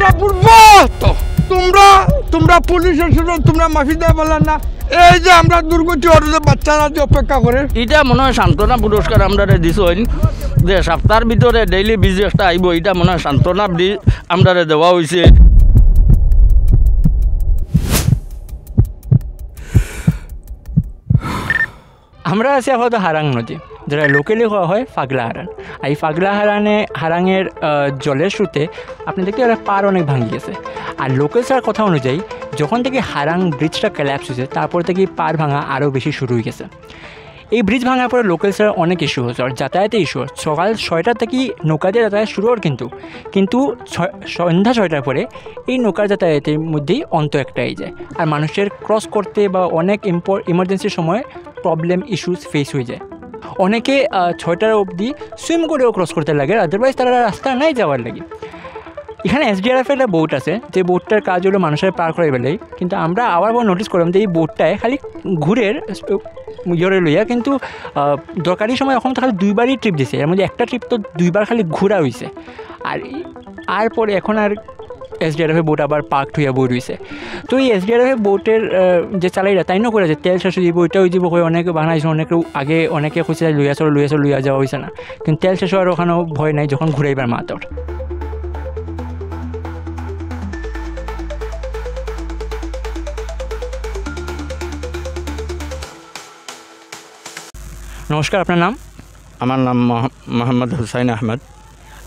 তোমরা বুঝবো তো তোমরা পুলিশের শুনো তোমরা মাফি দেয় বললেন না এই যে আমরা দুর্গতি অর্থে বাচ্চারা যে অপেক্ষা করে এটা মনে হয় সান্ত্বনা পুরস্কার আমরা দিছেন যে সপ্তাহের ভিতরে ডেইলি বিজনেসটা আইব এটা মনে হয় সান্ত্বনা আমরা দেওয়া হয়েছে। আমরা আছি আপাতত হারাং নদী, যেটা লোকালি হওয়া হয় ফাগলা হারান। আর এই ফাগলা হারাঙের জলের স্রোতে আপনি দেখতে পারেন পার অনেক ভাঙি গেছে। আর লোকাল স্যার কথা অনুযায়ী যখন থেকে হারাং ব্রিজটা ক্যালাপস হয়েছে তারপর থেকে পার ভাঙা আরও বেশি শুরু হয়ে গেছে। এই ব্রিজ ভাঙার পরে লোকাল স্যার অনেক ইস্যু হচ্ছে, আর যাতায়াতে ইস্যু হয়। সকাল 6টা থেকে নৌকা দিয়ে যাতায়াত শুরু হয়, কিন্তু সন্ধ্যা 6টার পরে এই নৌকার যাতায়াতের মধ্যেই অন্ত একটাই যায়। আর মানুষের ক্রস করতে বা অনেক ইমার্জেন্সির সময় প্রবলেম ইস্যুস ফেস হয়ে যায়। অনেকে 6টার অবধি সুইম করেও ক্রস করতে লাগে, আদারওয়াইজ তারা রাস্তা নাই যাওয়ার লাগে। এখানে SDRF-এর একটা বোট আছে, যে বোটটার কাজ হলো মানুষের পার করে বেলাই। কিন্তু আমরা আবার নোটিস করলাম যে এই বোটটায় খালি ঘুরের ইয়ে লইয়া, কিন্তু দরকারি সময় এখন তো খালি 2বারই ট্রিপ দিছে। এর মধ্যে একটা ট্রিপ তো 2বার খালি ঘোরা হয়েছে। আর পরে এখন আর SDRF-এর বোট আবার পার্কড হইয়া বই রয়েছে। তো এই SDRF-এর বোটের যে চালাইরা তাই না করে যে তেল শেষ হয়ে যাব ওইটা হয়ে যাব, অনেকে বানাইছে, অনেকে কইছে লইয়া যাওয়া হয়েছে না। কিন্তু তেল শেষ হওয়ার ওখানেও ভয় নাই যখন ঘুরাইবার মাতর। নমস্কার, আপনার নাম? আমার নাম মোহাম্মদ হুসাইন আহমেদ।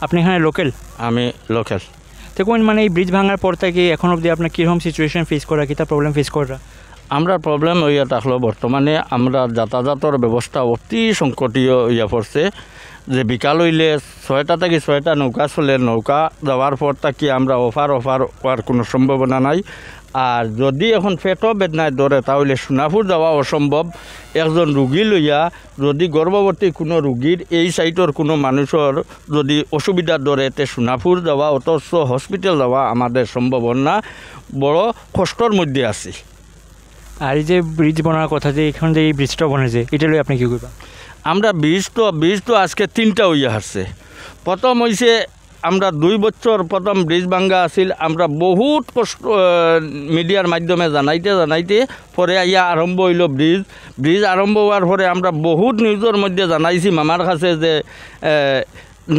আপনি এখানে লোকাল? আমি লোকাল। দেখুন, মানে এই ব্রিজ ভাঙার পর থেকে এখন অবধি আপনার কীরকম সিচুয়েশন ফেস করা, কীটা প্রবলেম ফেস করা? আমরা প্রবলেম হইয়া থাকলো বর্তমানে আমরা যাতায়াতের ব্যবস্থা অতি সংকটীয় হইয়া পড়ছে। যে বিকাল হইলে 6টা থেকে 6টা নৌকা চলে, নৌকা যাওয়ার পর থাকি আমরা অফার হওয়ার কোনো সম্ভাবনা নাই। আর যদি এখন পেটও বেদনায় ধরে তাহলে সোনাপুর যাওয়া অসম্ভব। একজন রুগী লইয়া যদি গর্ভবতী কোনো রুগীর এই সাইটর কোনো মানুষের যদি অসুবিধা ধরে তে সোনাপুর যাওয়া অথচ হসপিটাল যাওয়া আমাদের সম্ভাবনা বড় কষ্টর মধ্যে আছি। আর এই যে ব্রিজ বানার কথা, যে এখন যে এই ব্রিজটা বনেছে, এটা লই আপনি কী করবেন? আমরা ব্রিজ তো আজকে 3টা হইয়া আসছে। প্রথম হইছে আমরা 2 বছর প্রথম ব্রিজ ভাঙ্গা আছিল, আমরা বহুত কষ্ট মিডিয়ার মাধ্যমে জানাইতে পরে আইয়া আরম্ভ হইল ব্রিজ আরম্ভ হওয়ার পরে আমরা বহুত নিউজের মধ্যে জানাইছি মামার কাছে যে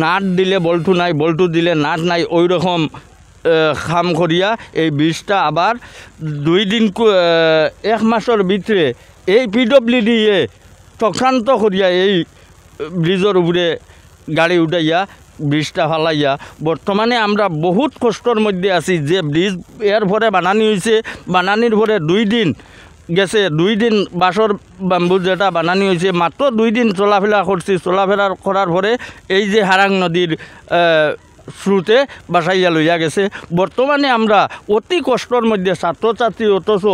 নাট দিলে বল্টু নাই, বল্টু দিলে নাট নাই, ওই রকম কাম করিয়া এই ব্রিজটা আবার 2 দিন 1 মাসের ভিতরে এই PWD চক্রান্ত করিয়া এই ব্রিজের উপরে গাড়ি উঠাইয়া ব্রিজটা ফালাইয়া বর্তমানে আমরা বহুত কষ্টর মধ্যে আছি। যে ব্রিজ এর পরে বানানি হয়েছে, বানানির পরে 2 দিন গেছে, 2 দিন বাঁশর বাম্বু যেটা বানানি হয়েছে, মাত্র 2 দিন চলাফেরা করছি। চলাফেরা করার পরে এই যে হারাং নদীর স্রোতে বাসাইয়া লইয়া গেছে। বর্তমানে আমরা অতি কষ্টর মধ্যে ছাত্রছাত্রী, অথচ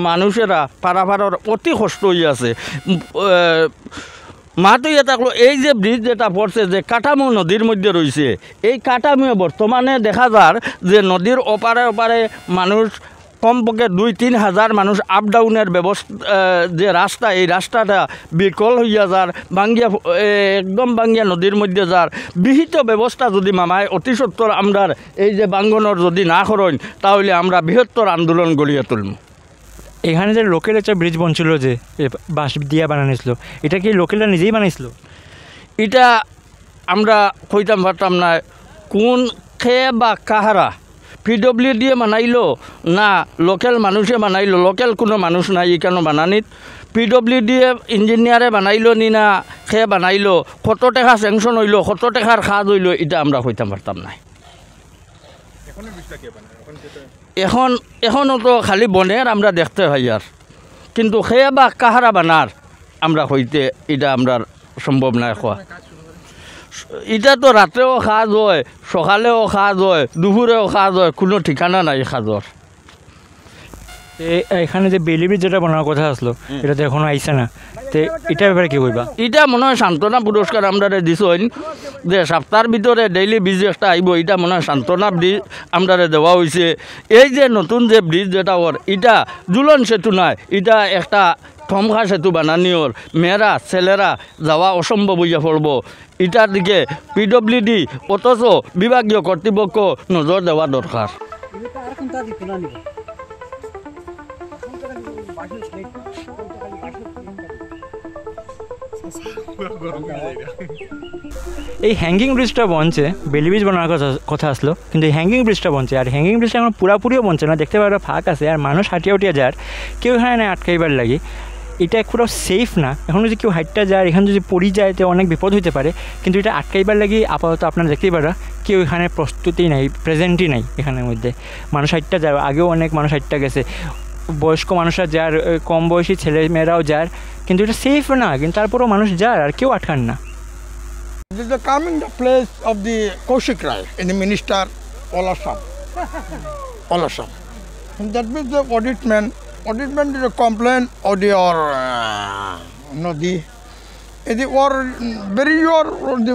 মানুষেরা পারাপারের অতি কষ্ট হয়ে আছে। মাতইয়া থাকলো এই যে ব্রিজ যেটা পড়ছে, যে কাঠামো নদীর মধ্যে রয়েছে, এই কাঠামো বর্তমানে দেখা যার যে নদীর ওপারে মানুষ কমপক্ষে 2-3 হাজার মানুষ আপ ডাউনের ব্যবস্থা, যে রাস্তা, এই রাস্তাটা বিকল হইয়া যার, একদম ভাঙ্গিয়া নদীর মধ্যে যার বিহিত ব্যবস্থা যদি মামায় অতি সত্তর আমরা এই যে বাঙ্গনের যদি না করেন তাহলে আমরা বৃহত্তর আন্দোলন গড়িয়ে তুলব। এখানে যে লোকাল একটা ব্রিজ বনছিল, যে বাঁশ দিয়া বানাইছিল, এটা কি লোকালরা নিজেই বানাইছিল? এটা আমরা কইতাম পারতাম না কোন খেয়ে বা কাহারা PWD বানাইলো না লোকাল মানুষে বানাইলো। লোকাল কোনো মানুষ নাই এখানে বানানিত। PWD ইঞ্জিনিয়ারে বানাইলো নি না খেয়ে বানাইলো, কত টাকা স্যাংশন হইল, কত টাকার কাজ হইল, এটা আমরা কইতাম পারতাম না। এখনও তো খালি বনের আমরা দেখতে পাই, আর কিন্তু খেয়ে বা কাহারা বানার আমরা হইতে এটা আমরা সম্ভব না। এটা তো রাতেও কাজ হয়, সকালেও কাজ হয়, দুপুরেও কাজ হয়, কোনো ঠিকানা নাই কাজর। এখানে যে বেলি ব্রিজ যেটা বানানোর কথা আসলো এটা তো এখনো আইসে না, তো এটার ব্যাপারে কি কইবা? এটা মনে হয় সান্ত্বনা পুরস্কার আমরা দিছইন যে সপ্তাহের ভিতরে ডেইলি ব্রিজ একটা আইব, এটা মনে হয় সান্ত্বনা ব্রিজ আমরা দেওয়া হয়েছে। এই যে নতুন যে ব্রিজ যেটা ওর এটা ঝুলন সেতু নয়, এটা একটা থমখা সেতু বানানিওর, মেয়েরা ছেলেরা যাওয়া অসম্ভব হইয়া পড়ব। এটার দিকে পিডব্লিউডি অথচ বিভাগীয় কর্তৃপক্ষ নজর দেওয়া দরকার। এই হ্যাঙ্গিং ব্রিজটা বনছে, বেলি ব্রিজ বানানোর কথা আসলো, কিন্তু এই হ্যাঙ্গিং ব্রিজটা বনছে, আর হ্যাঙ্গিং ব্রিজটা এখন পুরাপুরিও বনছে না, দেখতে পারো ফাঁক আছে আর মানুষ হাঁটিয়া উঠিয়া যার, কেউ এখানে আটকাইবার লাগে। এটা পুরো সেফ না, এখন যদি কেউ হাইটটা যায় এখানে যদি পড়ি যায় তো অনেক বিপদ হইতে পারে, কিন্তু এটা আটকাইবার লাগি আপাতত আপনারা দেখতেই পারা কেউ এখানে প্রস্তুতি নাই, প্রেজেন্টই নাই এখানের মধ্যে। মানুষ হাইটটা যায়, আগেও অনেক মানুষ হাইটটা গেছে, বয়স্ক মানুষরা যার, কম বয়সী ছেলে মেয়েরাও যার, কিন্তু এটা সেফ না, কিন্তু তারপরেও মানুষ যার আর কেউ আটকান না। This is the coming the place of the Kaushik Rai in the minister Olasam. And that means the auditman did a complaint of the or the or very your the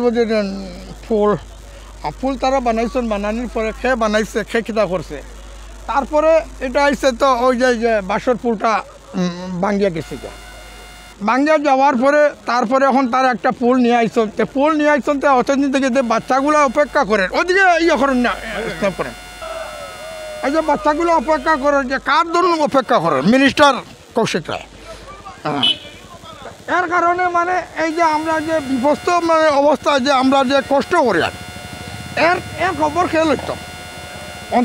pool. A pool tara banaison banani for a khe banaise khekita korse. তারপরে এটা আইছে তো ওই যে বাসর পুলটা ভাঙ্গিয়া গেছে, ভাঙ্গিয়া যাওয়ার পরে তারপরে এখন তার একটা পুল নিয়ে আইসন, পুল নিয়ে আইসন তো অতদিন থেকে যে বাচ্চাগুলো অপেক্ষা করেন ওদিকে ইয়ে করেন না করেন, এই যে বাচ্চাগুলো অপেক্ষা করেন যে কার জন্য অপেক্ষা করেন মিনিস্টার কৌশিক রায়। এর কারণে মানে এই যে আমরা যে বিভস্ত মানে অবস্থায় যে আমরা যে কষ্ট করি এর খবর খেয়াল হইতো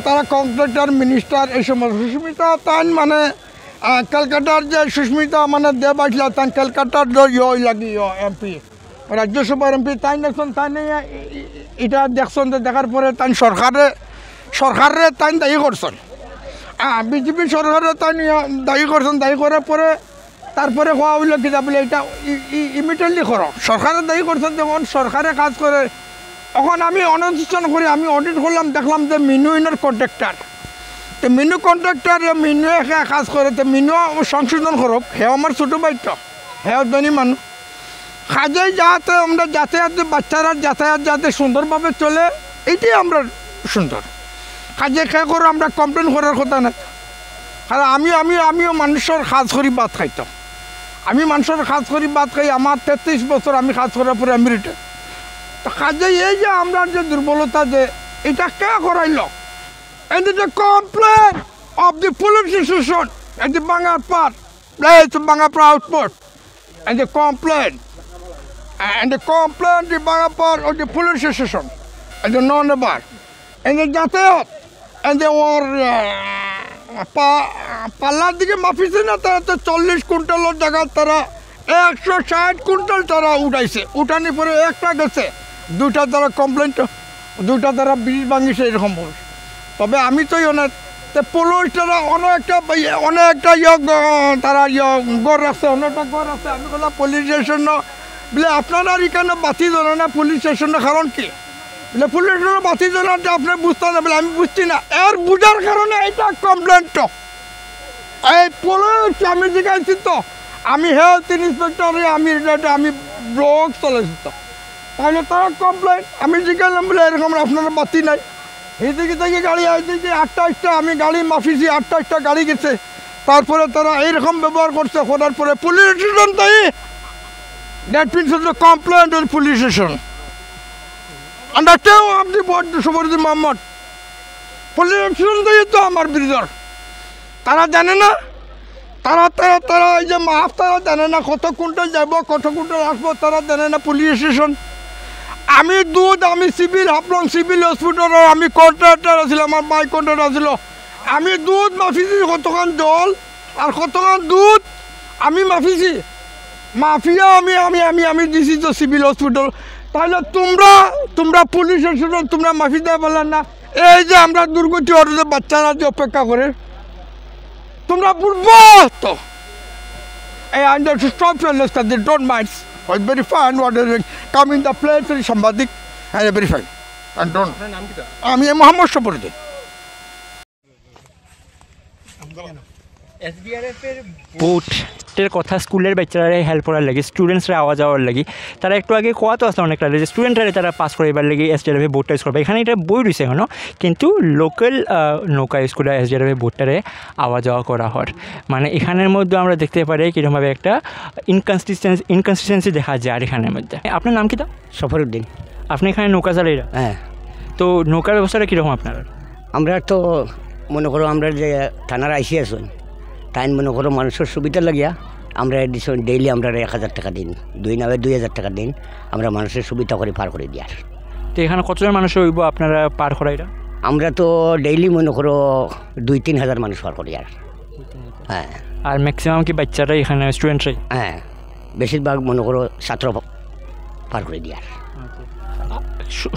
তারা কন্ট্রাক্টর মিনিস্টার এই সময় সুস্মিতা তান মানে ক্যালকাটার যে সুস্মিতা মানে দেব আসলা তান ক্যালকাটার লাগি এমপি রাজ্যসভার এমপি তাই দেখছেন, তাই এটা দেখছেন দেখার পরে তাই সরকারে তাই দায়ী করছেন, বিজেপি সরকারে তাই দায়ী করছেন, দায়ী করার পরে তারপরে হওয়া হইল কিনা বলে এটা ইমিডিয়েটলি করো, সরকারে দায়ী করছেন যখন সরকারে কাজ করে। এখন আমি অনুসন্ধান করি, আমি অডিট করলাম, দেখলাম যে মিনু ইনের কন্ট্রাক্টর, তো মিনু কন্ট্রাক্টর মিনু কাজ করে, তো মিনু সংশোধন করুক, হেও আমার ছোটো বাইট, হেও ধনী মানুষ, কাজেই যাতে আমরা যাতায়াত বাচ্চারা যাতায়াত যাতে সুন্দরভাবে চলে এইটাই আমরা সুন্দর কাজে খেয়ে করে আমরা কমপ্লেন করার কথা না। কারণ আমিও মানুষের কাজ করি ভাত খাইতাম, আমি মানুষের কাজ করি ভাত খাই, আমার 33 বছর আমি কাজ করার পরে আমি রিটায়ার। তো কাজে এই যে আমরা যে দুর্বলতা যে এটা কে Korail, and the complaint of the police station at the Bangapar place, Bangapar outpost, and the complaint the Bangapar of the police station and the non-bar and the যাতায়াত and the war পাল্লার দিকে মাফিছে না, তারা তো 40 কুইন্টালের জায়গা তারা 160 কুইন্টাল তারা উঠাইছে, উঠানি পরে একটা গেছে, দুটা তারা কমপ্লেন্ট, দুটা তারা ব্রিজ ভাঙিছে এরকম বল। তবে আমি তো অনেক পুলিশ তারা অনেকটা তারা গড় আছে, অনেকটা গড় আছে। আমি বললাম পুলিশ স্টেশন বলে আপনারা এখানে বাতি জ্বলে না, পুলিশ স্টেশন কারণ কি বলে পুলিশ স্টেশন বাতি জ্বলে আপনি বুঝতে না বলে আমি বুঝছি না, এর বুঝার কারণে এটা কমপ্লেন্ট। এই পুলিশ আমি জিজ্ঞাসি তো আমি হেলথ ইন্সপেক্টর, আমি ব্লক চলেছি তো, তাহলে তারা কমপ্লেন আমি জিজ্ঞাসলাম বলে এরকম আপনারা বাতি নাই, এইদিকে থেকে গাড়ি এইদিকে 8টা আমি গাড়ি মাফিছি, 8টা গাড়ি গেছে, তারপরে তারা এইরকম ব্যবহার করছে, করার পরে পুলিশ স্টেশন তাই that means complain to police station under টেউ অফ দি বোর্ড সুবর্দি মোহাম্মদ, পুলিশ স্টেশন তাই তো আমার ব্রিজার, তারা জানে না, তারা এই যে মাফ তারা জানে না, কত কুইন্টাল যাব কত কুইন্টাল আসবো তারা জানে না পুলিশ স্টেশন। আমি সিভিল হাফলং সিভিল হসপিটালের আমি কন্ট্রাক্টর আছিলাম, আমার বাই কন্ট্রাক্টর আছিল, আমি দুধ মাফিছি, কতক্ষণ জল আর কতক্ষণ দুধ আমি মাফিছি, মাফিয়া আমি দিছি তো সিভিল হসপিটাল। তাহলে তোমরা পুলিশ স্টেশন তোমরা মাফি দেওয়া বললেন না, এই যে আমরা দুর্গতি অর্ডারে বাচ্চারা যে অপেক্ষা করে তোমরা বুঝবো তো এই আইনটা স্টপ চলেছে, they don't mind. It's very fine what they come in the place to সাংবাদিক and very fine and don't. আমি মোহাম্মদ সফরুদ্দিন। এসডিআরএফের বোটের কথা স্কুলের বাচ্চারা হেল্প করার লাগে, স্টুডেন্টসরা আওয়া যাওয়ার লাগে, তারা একটু আগে কোয়া তো আসলে অনেকটা যে স্টুডেন্টরা তারা পাস করে এবার লাগে এসডিআরএফের বোটটা ইউজ করবে। এখানে এটা বই রয়েছে এখনও, কিন্তু লোকাল নৌকা ইউজ করে এসডিআরএফের বোটটারে আওয়া যাওয়া করা হয়। মানে এখানের মধ্যে আমরা দেখতে পারি কীরকমভাবে একটা ইনকনসিস্টেন্সি দেখা যায় আর এখানের মধ্যে। আপনার নাম কি তো? সফরউদ্দিন। আপনি এখানে নৌকা চালাইরা? হ্যাঁ। তো নৌকার ব্যবস্থাটা কীরকম আপনার? আমরা তো মনে করো আমরা যে থানার আইসি আসুন তাই মনে করো মানুষের সুবিধা লাগিয়া আমরা ডেইলি আমরা 1,000 টাকা দিন, 2 নামে 2,000 টাকা দিন আমরা মানুষের সুবিধা করে পার করে দিই। আর তো এখানে কতজন মানুষ হইব আপনারা পার করাইরা? আমরা তো ডেইলি মনে করো 2-3 হাজার মানুষ পার করি। আর হ্যাঁ। আর ম্যাক্সিমাম কি বাচ্চারা এখানে স্টুডেন্টরাই? হ্যাঁ, বেশিরভাগ মনে করো ছাত্র পার করে দিই। আর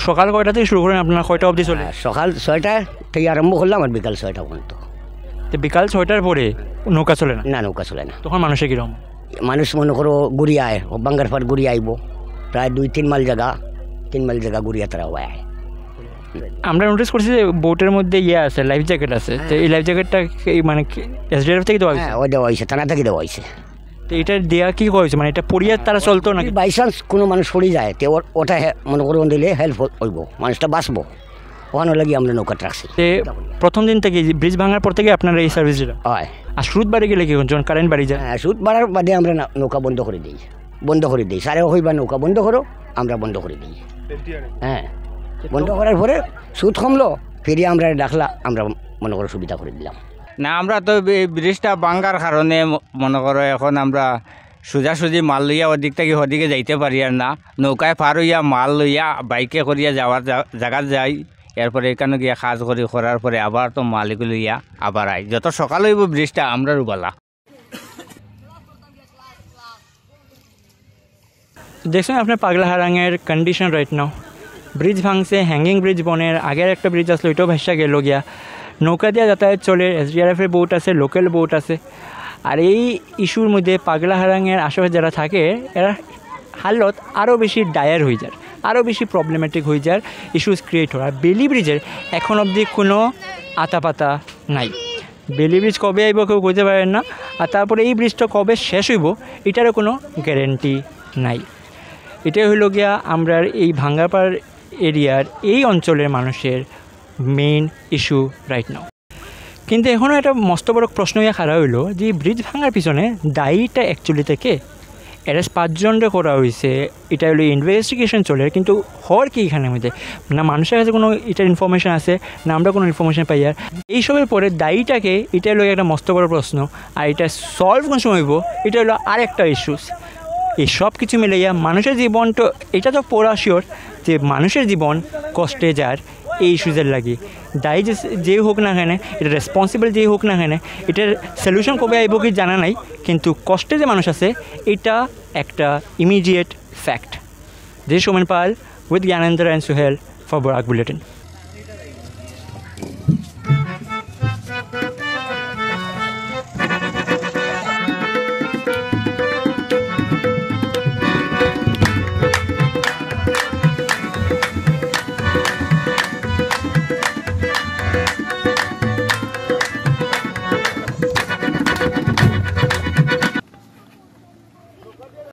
সকাল কয়টা থেকে শুরু করেন আপনারা, কয়টা অবধি চলে? সকাল 6টা থেকে আরম্ভ করলাম আর বিকাল 6টা পর্যন্ত। তো বিকাল 6টার পরে নৌকা চলে না? না, নৌকা চলে না। তখন মানুষের কীরকম? মানুষ মনে করো ঘুরিয়ে আয়, বাঙ্গার পার ঘুরিয়ে আইব, প্রায় 2-3 মাইল জায়গা, 3 মাইল জায়গা ঘুরিয়ে তারা আয়। আমরা নোটিস করছি যে বোটের মধ্যে আছে, লাইফ জ্যাকেট আছে। তো এই লাইফ জ্যাকেটটা মানে এসডিআরএফ থেকে দেওয়া হয়েছে? হ্যাঁ, ওই দেওয়া হয়েছে, থানা থেকে দেওয়া হয়েছে। তো এটা দেওয়া কী হয়েছে, মানে এটা পড়িয়ে তারা চলতো নাকি? বাই চান্স কোনো মানুষ পড়ে যায় তো ওটা মনে করো দিলে হেল্প হইব, মানুষটা বাঁচবো, ওখানে লাগি আমরা নৌকাটা রাখছি। তো প্রথম দিন থেকে ব্রিজ ভাঙার পর থেকে আপনারা এই সার্ভিস দিলেন? হয়। আর সুদ বাড়ি গেলে কি যখন কারেন্ট বাড়ি যায়? হ্যাঁ, সুদ বাড়ার বাদে আমরা নৌকা বন্ধ করে দিই। সারে হইবা নৌকা বন্ধ করো, আমরা বন্ধ করে দিই। হ্যাঁ, বন্ধ করার পরে সুদ কমলো, ফিরিয়ে আমরা ডাকলা, আমরা মনে করো সুবিধা করে দিলাম। না, আমরা তো এই ব্রিজটা ভাঙার কারণে মনে করো এখন আমরা সোজাসুজি মাল লইয়া ওদিক থেকে ওদিকে যাইতে পারি আর না, নৌকায় পার হইয়া মাল লইয়া বাইকে করিয়া যাওয়ার জায়গা যাই, এরপরে এখানে গিয়া কাজ করার পরে আবার তো মালিক লইয়া আবার আই, যত সকাল হইব ব্রিজটা আমরা রুবালা। দেখছেন আপনার পাগলা হারাঙের কন্ডিশন রাইট নাও। ব্রিজ ভাঙছে, হ্যাঙ্গিং ব্রিজ বনের আগের একটা ব্রিজ আসলো, ওইটাও ভেসা গেল গিয়া। নৌকা দিয়ে যাতায়াত চলে, এসডিআরএফের বোট আছে, লোকাল বোট আছে। আর এই ইস্যুর মধ্যে পাগলা হারাঙের আশেপাশে যারা থাকে এরা হালত আরও বেশি ডায়ার হয়ে যায়, আরও বেশি প্রবলেমেটিক হয়ে যায়, ইস্যুস ক্রিয়েট হয়। আর বেলি ব্রিজের এখন অবধি কোনো আতাপাতা নাই। বেলি ব্রিজ কবে আইব কেউ কইতে পারেন না। আর তারপরে এই ব্রিজটা কবে শেষ হইব এটারও কোনো গ্যারেন্টি নাই। এটাই হইল গিয়া আমরা এই ভাঙ্গাপাড় এরিয়ার এই অঞ্চলের মানুষের মেইন ইস্যু রাইট নাও। কিন্তু এখনও একটা মস্ত বড় প্রশ্ন ইয়া খাড়া হইল যে ব্রিজ ভাঙার পিছনে দায়ীটা অ্যাকচুয়ালি থেকে অ্যারেস্ট 5 জনরে করা হয়েছে, এটা হলো ইনভেস্টিগেশন চলে, কিন্তু হওয়ার কি এখানের মধ্যে না মানুষের কাছে কোনো এটার ইনফরমেশন আছে না আমরা কোনো ইনফরমেশন পাই। আর এইসবের পরে দায়ীটাকে এটা হলো একটা মস্ত বড় প্রশ্ন। আর এটা সলভ কোন সময় হইব এটা হলো আরেকটা ইস্যুস। এই সব কিছু মিলাইয়া মানুষের জীবন তো এটা তো পড়া শিওর যে মানুষের জীবন কষ্টে যার এই ইস্যুজের লাগে। দায়ী যে হোক না কেন, এটা রেসপন্সিবল যেই হোক না কেন, এটার সলিউশন কবে আইব কি জানা নাই, কিন্তু কষ্টে যে মানুষ আছে এটা একটা immediate fact. This Somen Pal with Gyanendra and Suhel for Barak bulletin.